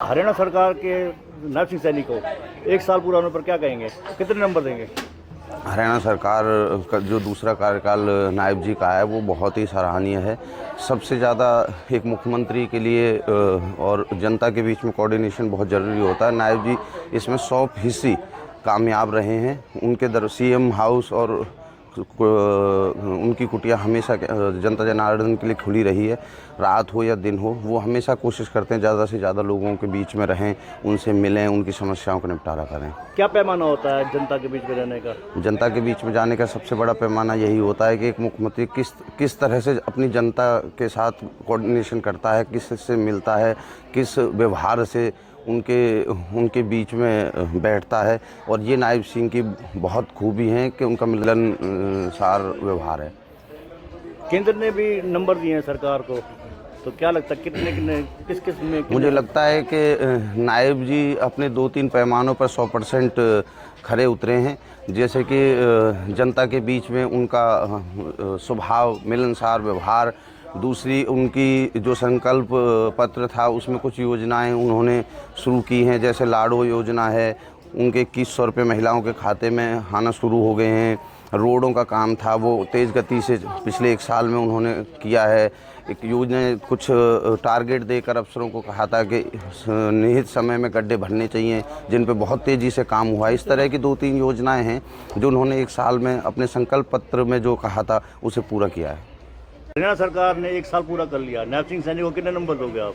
हरियाणा सरकार के नायब सिंह सैनी को 1 साल पूरा होने पर क्या कहेंगे, कितने नंबर देंगे? हरियाणा सरकार का जो दूसरा कार्यकाल नायब जी का है वो बहुत ही सराहनीय है। सबसे ज़्यादा एक मुख्यमंत्री के लिए और जनता के बीच में कोऑर्डिनेशन बहुत ज़रूरी होता है। नायब जी इसमें 100% कामयाब रहे हैं। उनके सीएम हाउस और उनकी कुटिया हमेशा जनता जनार्दन के लिए खुली रही है। रात हो या दिन हो, वो हमेशा कोशिश करते हैं ज़्यादा से ज़्यादा लोगों के बीच में रहें, उनसे मिलें, उनकी समस्याओं का निपटारा करें। क्या पैमाना होता है जनता के बीच में रहने का? जनता के बीच में जाने का सबसे बड़ा पैमाना यही होता है कि एक मुख्यमंत्री किस तरह से अपनी जनता के साथ कोऑर्डिनेशन करता है, किस से मिलता है, किस व्यवहार से उनके बीच में बैठता है। और ये नायब सिंह की बहुत खूबी है कि उनका मिलनसार व्यवहार है। केंद्र ने भी नंबर दिए हैं सरकार को, तो क्या लगता है कितने किस में? मुझे लगता है कि नायब जी अपने 2-3 पैमानों पर 100% खरे उतरे हैं। जैसे कि जनता के बीच में उनका स्वभाव, मिलनसार व्यवहार। दूसरी, उनकी जो संकल्प पत्र था उसमें कुछ योजनाएं उन्होंने शुरू की हैं, जैसे लाडो योजना है, उनके 2100 रुपये महिलाओं के खाते में आना शुरू हो गए हैं। रोडों का काम था वो तेज़ गति से पिछले 1 साल में उन्होंने किया है। एक योजना, कुछ टारगेट देकर अफसरों को कहा था कि निहित समय में गड्ढे भरने चाहिए, जिन पे बहुत तेज़ी से काम हुआ है। इस तरह की 2-3 योजनाएं हैं जो उन्होंने 1 साल में अपने संकल्प पत्र में जो कहा था उसे पूरा किया है। हरियाणा सरकार ने 1 साल पूरा कर लिया, नायब सिंह सैनी को कितने नंबर दोगे आप?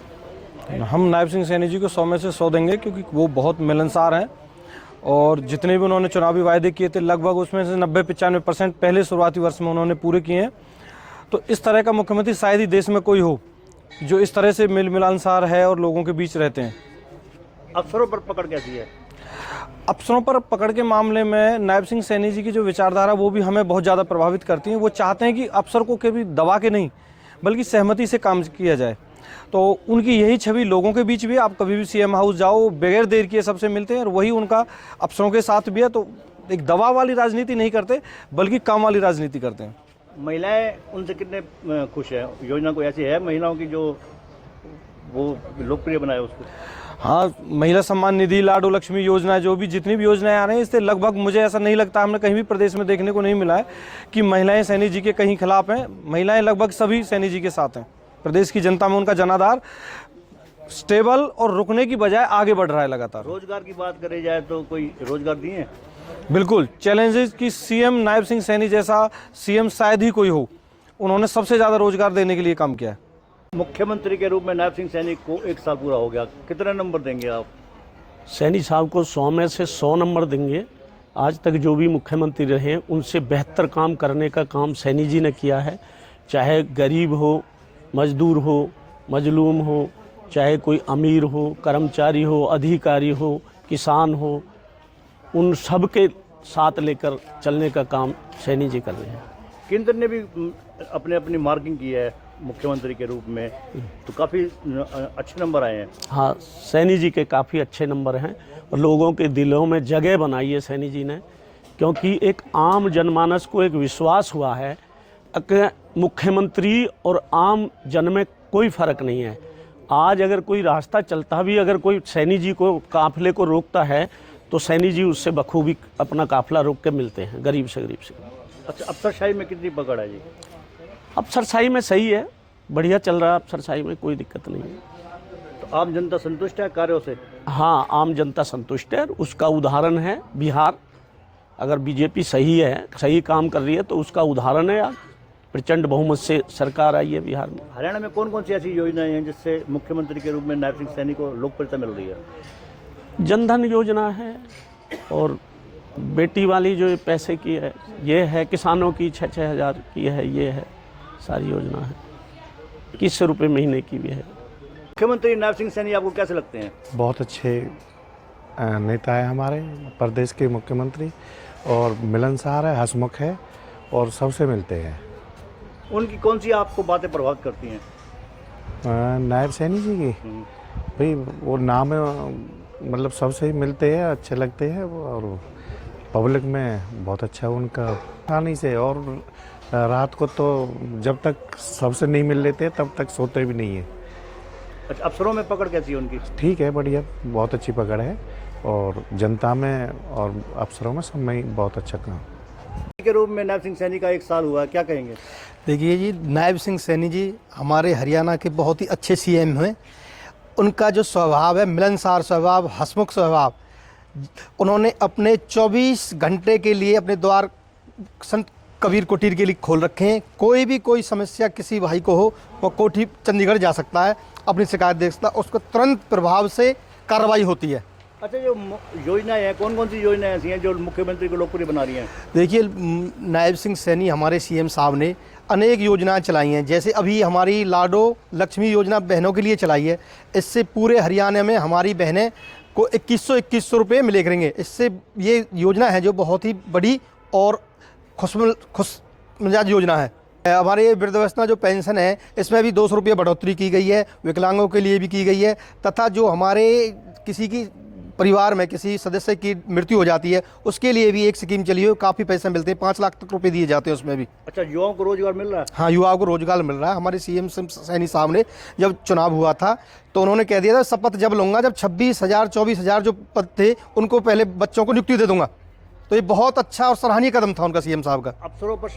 हम नायब सिंह सैनी जी को 100 में से 100 देंगे, क्योंकि वो बहुत मिलनसार हैं और जितने भी उन्होंने चुनावी वायदे किए थे लगभग उसमें से 90-95% पहले शुरुआती वर्ष में उन्होंने पूरे किए हैं। तो इस तरह का मुख्यमंत्री शायद ही देश में कोई हो जो इस तरह से मिलनसार है और लोगों के बीच रहते हैं। अफसरों पर पकड़ कैसी है? अफसरों पर पकड़ के मामले में नायब सिंह सैनी जी की जो विचारधारा वो भी हमें बहुत ज़्यादा प्रभावित करती है। वो चाहते हैं कि अफसर को कभी दबा के नहीं बल्कि सहमति से काम किया जाए। तो उनकी यही छवि लोगों के बीच भी, आप कभी भी सीएम हाउस जाओ बगैर देर किए सबसे मिलते हैं, और वही उनका अफसरों के साथ भी है। तो एक दबाव वाली राजनीति नहीं करते बल्कि काम वाली राजनीति करते हैं। महिलाएं उनसे कितने खुश हैं? योजना कोई ऐसी है महिलाओं की जो वो लोकप्रिय बनाए उसको? हाँ, महिला सम्मान निधि, लाडो लक्ष्मी योजना, जो भी जितनी भी योजनाएं आ रही हैं, इससे लगभग मुझे ऐसा नहीं लगता, हमने कहीं भी प्रदेश में देखने को नहीं मिला है कि महिलाएं सैनी जी के कहीं खिलाफ हैं। महिलाएं लगभग सभी सैनी जी के साथ हैं। प्रदेश की जनता में उनका जनाधार स्टेबल और रुकने की बजाय आगे बढ़ रहा है लगातार। रोजगार की बात करी जाए तो कोई रोजगार दिए हैं? बिल्कुल, चैलेंजेस की सीएम नायब सिंह सैनी जैसा सीएम शायद ही कोई हो। उन्होंने सबसे ज़्यादा रोजगार देने के लिए काम किया है। मुख्यमंत्री के रूप में नायब सिंह सैनी को 1 साल पूरा हो गया, कितने नंबर देंगे आप? सैनी साहब को 100 में से 100 नंबर देंगे। आज तक जो भी मुख्यमंत्री रहे उनसे बेहतर काम करने का काम सैनी जी ने किया है। चाहे गरीब हो, मजदूर हो, मजलूम हो, चाहे कोई अमीर हो, कर्मचारी हो, अधिकारी हो, किसान हो, उन सब के साथ लेकर चलने का काम सैनी जी कर रहे हैं। केंद्र ने भी अपनी मार्किंग की है मुख्यमंत्री के रूप में, तो काफ़ी अच्छे नंबर आए हैं। हाँ, सैनी जी के काफ़ी अच्छे नंबर हैं और लोगों के दिलों में जगह बनाई है सैनी जी ने, क्योंकि एक आम जनमानस को एक विश्वास हुआ है कि मुख्यमंत्री और आम जन में कोई फ़र्क नहीं है। आज अगर कोई रास्ता चलता भी, अगर कोई सैनी जी को काफ़िले को रोकता है तो सैनी जी उससे बखूबी अपना काफ़िला रोक के मिलते हैं गरीब से गरीब से। अच्छा, अफसरशाही में कितनी पकड़ है जी? अफसरशाही में सही है, बढ़िया चल रहा है, अफसरशाही में कोई दिक्कत नहीं है। तो आम जनता संतुष्ट है कार्यों से? हाँ, आम जनता संतुष्ट है। उसका उदाहरण है बिहार। अगर बीजेपी सही है, सही काम कर रही है तो उसका उदाहरण है। आज प्रचंड बहुमत से सरकार आई है बिहार में। हरियाणा में कौन कौन सी ऐसी योजनाएं हैं जिससे मुख्यमंत्री के रूप में नायब सिंह सैनी को लोकप्रियता मिल रही है? जनधन योजना है और बेटी वाली जो पैसे की है ये है, किसानों की 6-6 हज़ार की है, ये है, सारी योजना है। 2100 रुपये महीने की भी है। मुख्यमंत्री नायब सिंह सैनी आपको कैसे लगते हैं? बहुत अच्छे नेता है हमारे प्रदेश के मुख्यमंत्री, और मिलनसार है, हंसमुख है और सबसे मिलते हैं। उनकी कौन सी आपको बातें प्रभावित करती हैं? नायब सैनी जी की भाई वो नाम है, मतलब सबसे ही मिलते हैं, अच्छे लगते हैं और पब्लिक में बहुत अच्छा उनका आसानी से। और रात को तो जब तक सबसे नहीं मिल लेते तब तक सोते भी नहीं है। अच्छा, अफसरों में पकड़ कैसी है उनकी? ठीक है, बढ़िया, बहुत अच्छी पकड़ है और जनता में और अफसरों में सब में बहुत अच्छा काम। के रूप में नायब सिंह सैनी का 1 साल हुआ, क्या कहेंगे? देखिए जी, नायब सिंह सैनी जी हमारे हरियाणा के बहुत ही अच्छे सीएम हैं। उनका जो स्वभाव है, मिलनसार स्वभाव, हंसमुख स्वभाव, उन्होंने अपने 24 घंटे के लिए अपने द्वार संत कबीर कुटीर के लिए खोल रखे हैं। कोई समस्या किसी भाई को हो, वो कोठी चंडीगढ़ जा सकता है, अपनी शिकायत दे सकता है, उसको तुरंत प्रभाव से कार्रवाई होती है। अच्छा, जो योजनाएं हैं, कौन कौन सी योजनाएं ऐसी हैं जो मुख्यमंत्री को लोकप्रिय बना रही हैं? देखिए, नायब सिंह सैनी हमारे सीएम साहब ने अनेक योजनाएं चलाई हैं। जैसे अभी हमारी लाडो लक्ष्मी योजना बहनों के लिए चलाई है। इससे पूरे हरियाणा में हमारी बहनें को 2100 रुपये मिले करेंगे। इससे ये योजना है जो बहुत ही बड़ी और खुश मिजाज योजना है। हमारे वृद्धावस्था जो पेंशन है, इसमें भी 200 रुपये बढ़ोतरी की गई है, विकलांगों के लिए भी की गई है, तथा जो हमारे किसी की परिवार में किसी सदस्य की मृत्यु हो जाती है, उसके लिए भी एक स्कीम चली है, काफ़ी पैसे मिलते हैं, 5 लाख तक रुपए दिए जाते हैं उसमें भी। अच्छा, युवाओं को रोजगार मिल रहा है? हाँ, युवाओं को रोजगार मिल रहा है। हमारे सीएम सैनी साहब ने जब चुनाव हुआ था तो उन्होंने कह दिया था, शपथ जब लूँगा, जब 26,000 24,000 जो पद थे उनको पहले बच्चों को नियुक्ति दे दूंगा। तो ये बहुत अच्छा और सराहनीय कदम था उनका, सीएम साहब का। अफसरों पर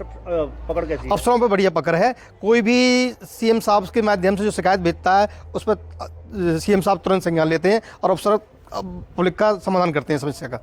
पकड़ कैसी है? अफसरों पर बढ़िया पकड़ है। कोई भी सीएम साहब के माध्यम से जो शिकायत भेजता है, उस पर सीएम साहब तुरंत संज्ञान लेते हैं और अफसर पब्लिक का समाधान करते हैं समस्या का।